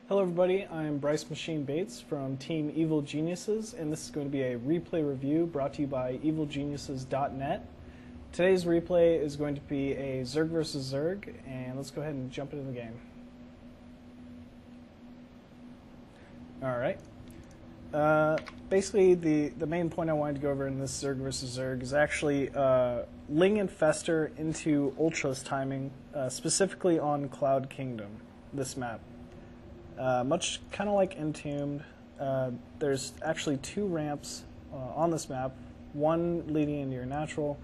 Hello everybody, I'm Machine Bates from Team Evil Geniuses, and this is going to be a replay review brought to you by evilgeniuses.net. Today's replay is going to be a Zerg versus Zerg, and let's go ahead and jump into the game. Alright. Basically, the main point I wanted to go over in this Zerg versus Zerg is actually Ling Infestor into Ultralisks timing, specifically on Cloud Kingdom, this map. Much kind of like Entombed, there's actually two ramps on this map, one leading into your natural,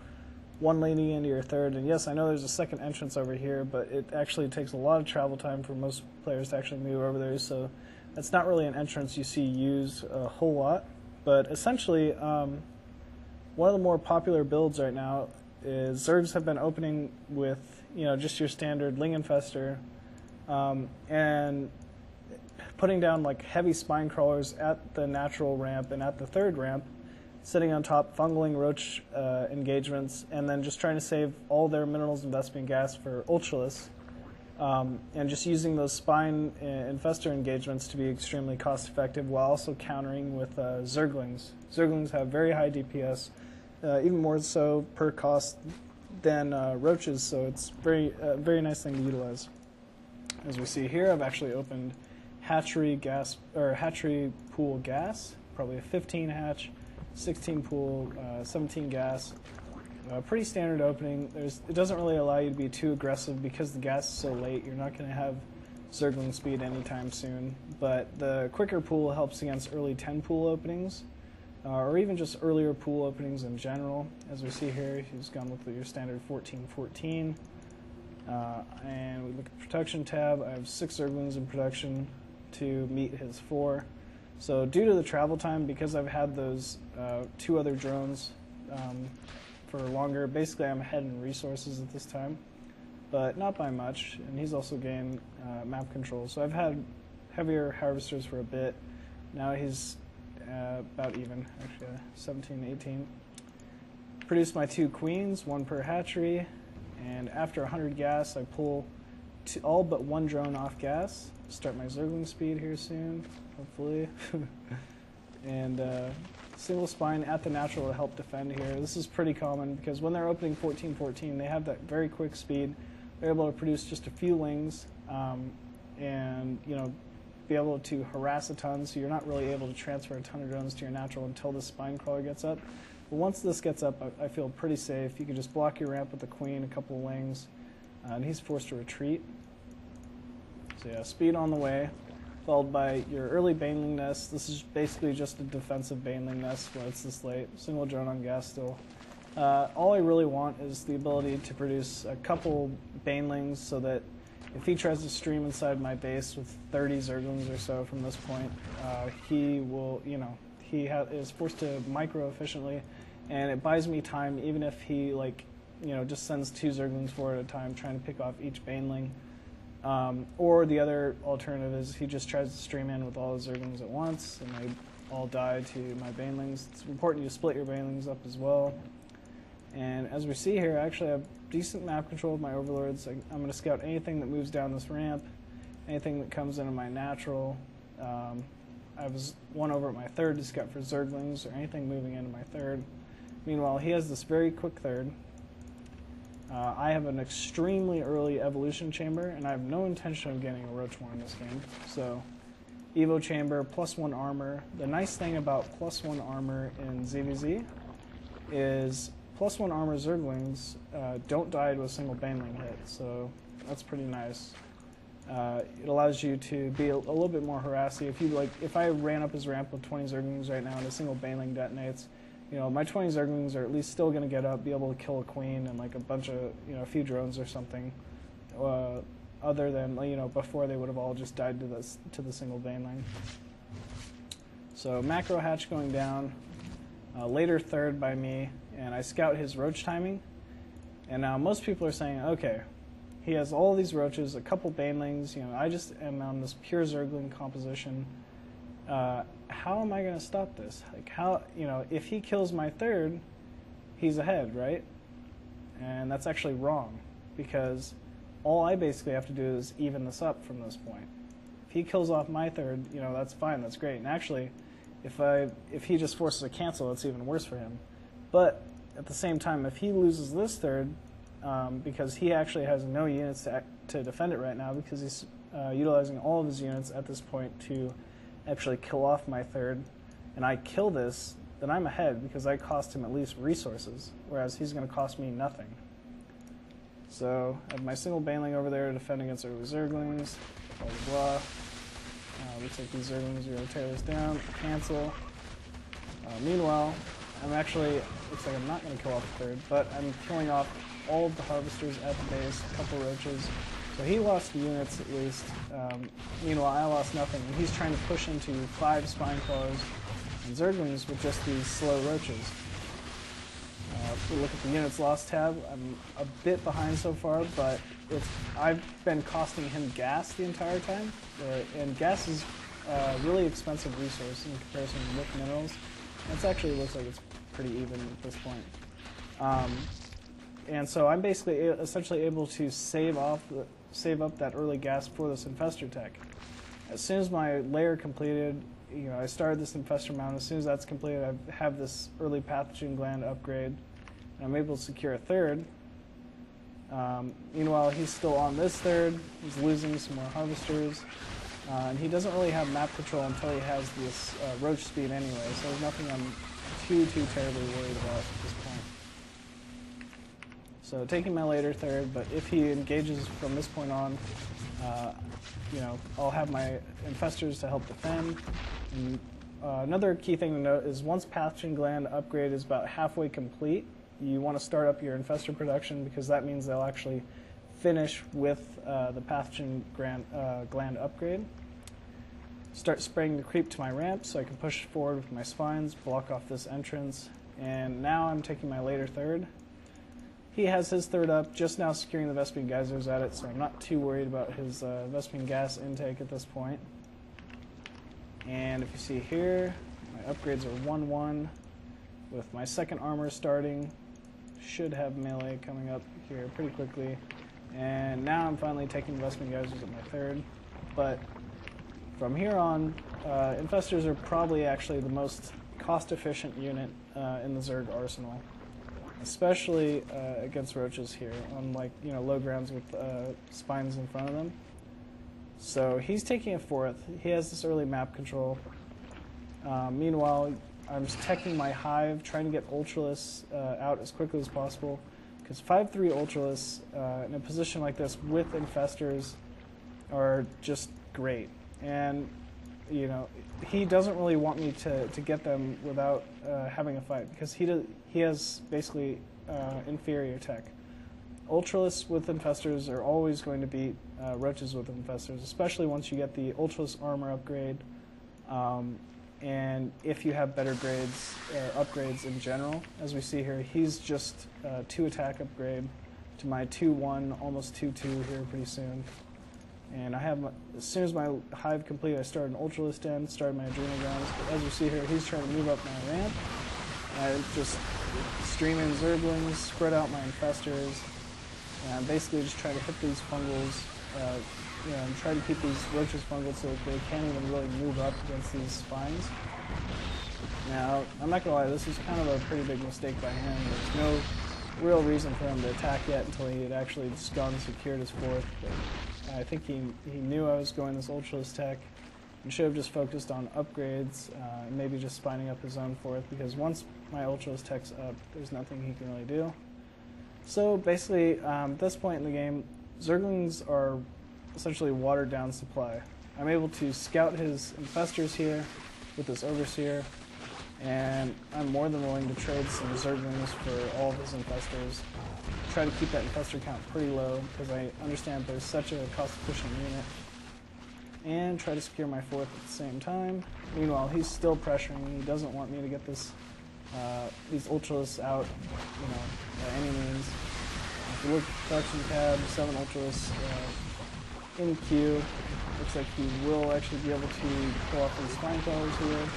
one leading into your third, and yes, I know there's a second entrance over here, but it actually takes a lot of travel time for most players to actually move over there, so that's not really an entrance you see used a whole lot. But essentially, one of the more popular builds right now is Zergs have been opening with, just your standard Ling Infestor, and putting down like heavy spine crawlers at the natural ramp and at the third ramp, sitting on top, fungling roach engagements, and then just trying to save all their minerals and Vespian gas for Ultralisks, and just using those spine infestor engagements to be extremely cost effective while also countering with Zerglings. Zerglings have very high DPS, even more so per cost than roaches, so it's very nice thing to utilize. As we see here, I've actually opened hatchery pool gas, probably a 15 hatch, 16 pool, 17 gas. Pretty standard opening. It doesn't really allow you to be too aggressive because the gas is so late. You're not going to have Zergling speed anytime soon. But the quicker pool helps against early 10 pool openings, or even just earlier pool openings in general. As we see here, he's gone with your standard 14-14. And we look at the production tab. I have 6 Zerglings in production to meet his 4. So due to the travel time, because I've had those 2 other drones for longer, basically I'm ahead in resources at this time, but not by much, and he's also gained map control. So I've had heavier harvesters for a bit. Now he's about even, actually 17, 18. Produced my 2 queens, 1 per hatchery, and after 100 gas I pull all but 1 drone off gas. Start my Zergling speed here soon, hopefully. And single spine at the natural to help defend here. This is pretty common because when they're opening 14-14, they have that very quick speed. They're able to produce just a few Lings, and be able to harass a ton, so you're not really able to transfer a ton of drones to your natural until the spine crawler gets up. But once this gets up, I feel pretty safe. You can just block your ramp with the queen, a couple of Lings, and he's forced to retreat. So yeah, speed on the way, followed by your early Baneling nest. This is basically just a defensive Baneling nest when it's this late. Single drone on gas still. All I really want is the ability to produce a couple Banelings so that if he tries to stream inside my base with 30 Zerglings or so from this point, he will, is forced to micro efficiently, and it buys me time even if he just sends 2 Zerglings forward at a time trying to pick off each Baneling. Or the other alternative is he just tries to stream in with all the Zerglings at once, and they all die to my Banelings. It's important you split your Banelings up as well. And as we see here, I actually have decent map control of my Overlords. I'm going to scout anything that moves down this ramp, anything that comes into my natural. I was one over at my third to scout for Zerglings or anything moving into my third. Meanwhile, he has this very quick third. I have an extremely early evolution chamber, and I have no intention of getting a roach more in this game. So, Evo chamber, +1 armor. The nice thing about +1 armor in ZVZ is +1 armor Zerglings don't die to a single Baneling hit, so that's pretty nice. It allows you to be a little bit more harassy. If I ran up his ramp with 20 Zerglings right now and a single Baneling detonates, my 20 Zerglings are at least still going to get up, be able to kill a queen and a bunch of, a few drones or something, other than, before they would have all just died to the single Baneling. So macro hatch going down, later third by me, and I scout his roach timing. And now most people are saying, okay, he has all these roaches, a couple Banelings, I just am on this pure Zergling composition. How am I going to stop this? If he kills my third, he's ahead, right? And that's actually wrong, because all I basically have to do is even this up from this point. If he kills off my third, that's fine, that's great. And actually, if he just forces a cancel, it's even worse for him. But at the same time, if he loses this third, because he actually has no units to defend it right now, because he's utilizing all of his units at this point to actually kill off my third, and I kill this, then I'm ahead because I cost him at least resources, whereas he's going to cost me nothing. So I have my single Baneling over there to defend against early Zerglings, blah blah blah. Looks like these Zerglings are going to tear this down, cancel. Meanwhile, looks like I'm not going to kill off the third, but I'm killing off all of the Harvesters at the base, a couple Roaches. So he lost units at least. Meanwhile, I lost nothing, and he's trying to push into 5 Spineclaws and Zerglings with just these slow Roaches. If we look at the units lost tab, I'm a bit behind so far, but I've been costing him gas the entire time, and gas is a really expensive resource in comparison with minerals. It actually looks like it's pretty even at this point. And so I'm basically essentially able to save up that early gas for this Infestor tech. As soon as my layer completed, I started this Infestor mount. As soon as that's completed, I have this early pathogen gland upgrade, and I'm able to secure a third. Meanwhile, he's still on this third. He's losing some more Harvesters, and he doesn't really have map control until he has this Roach speed anyway, so there's nothing I'm too terribly worried about at this point. So taking my later third, but if he engages from this point on, I'll have my Infestors to help defend. And, another key thing to note is once Pathogen Gland upgrade is about halfway complete, you want to start up your Infestor production, because that means they'll actually finish with the Pathogen Gland upgrade. Start spraying the creep to my ramp so I can push forward with my spines, block off this entrance, and now I'm taking my later third. He has his third up, just now securing the Vespene Geysers at it, so I'm not too worried about his Vespene gas intake at this point. And if you see here, my upgrades are 1-1, with my second armor starting. Should have melee coming up here pretty quickly. And now I'm finally taking the Vespene Geysers at my third. But from here on, Infestors are probably actually the most cost-efficient unit in the Zerg arsenal. Especially against Roaches here, on low grounds with spines in front of them. So he's taking a fourth. He has this early map control. Meanwhile, I'm just teching my Hive, trying to get Ultralisks out as quickly as possible, because 5-3 Ultralisks in a position like this with Infestors are just great. And he doesn't really want me to get them without having a fight, because he has basically inferior tech. Ultralisks with Infestors are always going to beat Roaches with Infestors, especially once you get the Ultralisk armor upgrade, and if you have better grades, upgrades in general. As we see here, he's just 2 attack upgrade to my 2-1, almost 2-2 here pretty soon. And I have, as soon as my Hive complete, I started an Ultralisk den, started my Adrenal Grounds. But as you see here, he's trying to move up my ramp. I just stream in Zerglings, spread out my Infestors, and basically just try to hit these fungals, and try to keep these Roaches fungal so that they can't even really move up against these spines. Now, I'm not going to lie, this was kind of a pretty big mistake by him. There's no real reason for him to attack yet until he had actually just gone and secured his fourth. But I think he knew I was going this Ultralisk tech and should have just focused on upgrades and maybe just spining up his own fourth, because once my Ultralisk tech's up, there's nothing he can really do. So basically, at this point in the game, Zerglings are essentially watered down supply. I'm able to scout his Infestors here with this Overseer, and I'm more than willing to trade some Zerglings for all of his Infestors. Try to keep that Infestor count pretty low, because I understand there's such a cost-efficient unit. And try to secure my fourth at the same time. Meanwhile, he's still pressuring me. He doesn't want me to get this these Ultralisks out, by any means. If you look at the production tab, 7 Ultralisks in queue. Looks like he will actually be able to pull off these Spineclaws here.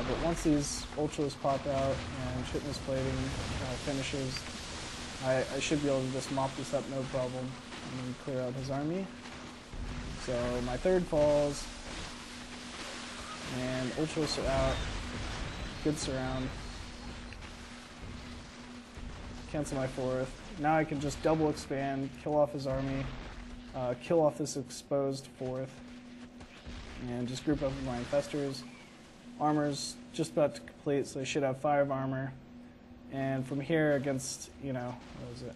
But once these Ultralisks pop out and Shipness Plating finishes, I should be able to just mop this up no problem and then clear out his army. So my third falls, and Ultralisks are out. Good surround. Cancel my fourth. Now I can just double expand, kill off his army, kill off this exposed fourth, and just group up with my Infestors. Armor's just about to complete, so they should have 5 armor. And from here against, you know, what was it?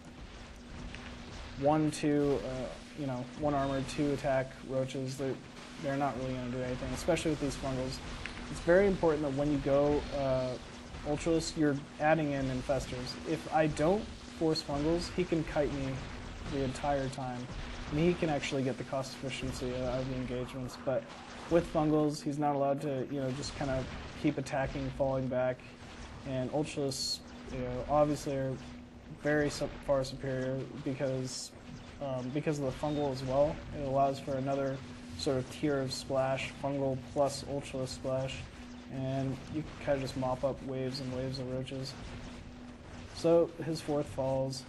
1, 2, you know, 1 armor, 2 attack roaches. They're not really going to do anything, especially with these fungals. It's very important that when you go Ultralisks, you're adding in Infestors. If I don't force fungals, he can kite me the entire time, and he can actually get the cost efficiency out of the engagements. But with fungals, he's not allowed to, you know, just kind of keep attacking, falling back. And Ultralisks, you know, obviously are very far superior because of the fungal as well. It allows for another sort of tier of splash, fungal plus Ultralisk splash, and you can kind of just mop up waves and waves of roaches. So his fourth falls.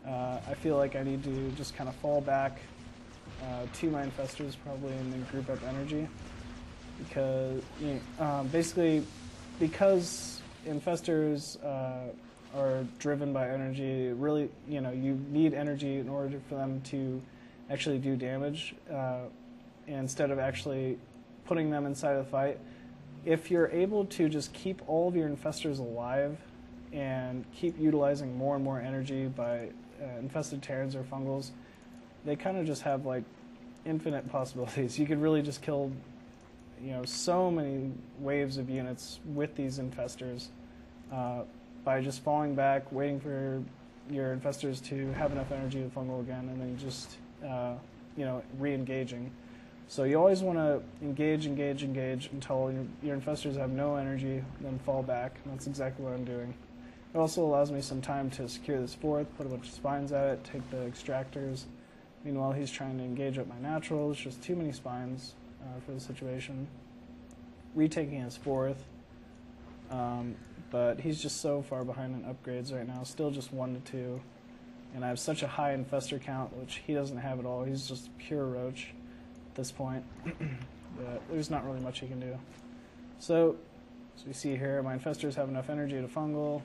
I feel like I need to just kind of fall back to my Infestors probably, and then group up energy, because basically because Infestors are driven by energy. Really, you know, you need energy in order for them to actually do damage, instead of actually putting them inside of the fight. If you're able to just keep all of your Infestors alive and keep utilizing more and more energy by infested Terrans or fungals, they kind of just have like infinite possibilities. You could really just kill, you know, so many waves of units with these Infestors by just falling back, waiting for your Infestors to have enough energy to fungal again, and then just you know, re-engaging. So you always want to engage until your Infestors have no energy, then fall back, and that's exactly what I'm doing. It also allows me some time to secure this fourth, put a bunch of spines at it, take the extractors. Meanwhile, he's trying to engage up my naturals, just too many spines for the situation. Retaking his fourth, but he's just so far behind in upgrades right now, still just 1 to 2. And I have such a high Infestor count, which he doesn't have at all. He's just pure roach at this point. There's not really much he can do. So, as we see here, my Infestors have enough energy to fungal.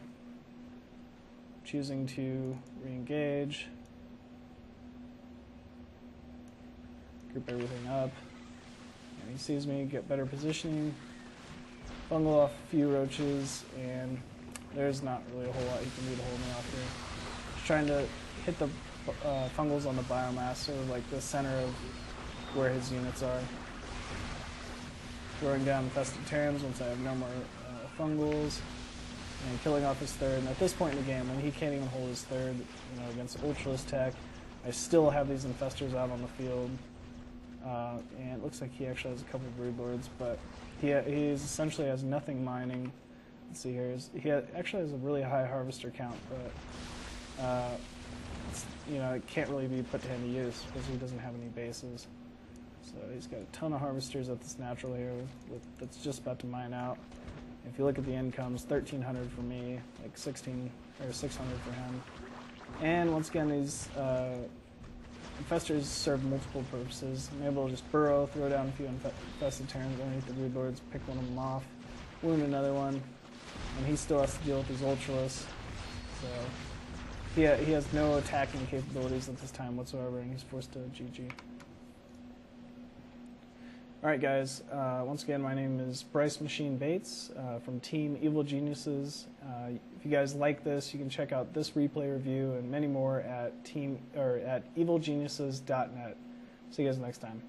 Choosing to re-engage. Group everything up. And he sees me, get better positioning. Fungal off a few roaches, and there's not really a whole lot he can do to hold me off here. Just trying to hit the fungals on the biomass, sort of like the center of where his units are. Throwing down infested Terrans once I have no more fungals, and killing off his third. And at this point in the game, when he can't even hold his third, you know, against Ultralisk tech, I still have these Infestors out on the field. And it looks like he actually has a couple of broodlords, but he essentially has nothing mining. Let's see here. He actually has a really high harvester count, but you know, it can't really be put to any use because he doesn't have any bases. So he's got a ton of harvesters at this natural here that's just about to mine out. If you look at the incomes, 1,300 for me, like 16 or 600 for him. And once again, these Infestors serve multiple purposes. I'm able to just burrow, throw down a few infested Terrans underneath the broodlords, pick one of them off, wound another one, and he still has to deal with his Ultralisks. So he has no attacking capabilities at this time whatsoever, and he's forced to GG. Alright guys, once again my name is EG.Machine Bates from Team Evil Geniuses. If you guys like this, you can check out this replay review and many more at evilgeniuses.net. See you guys next time.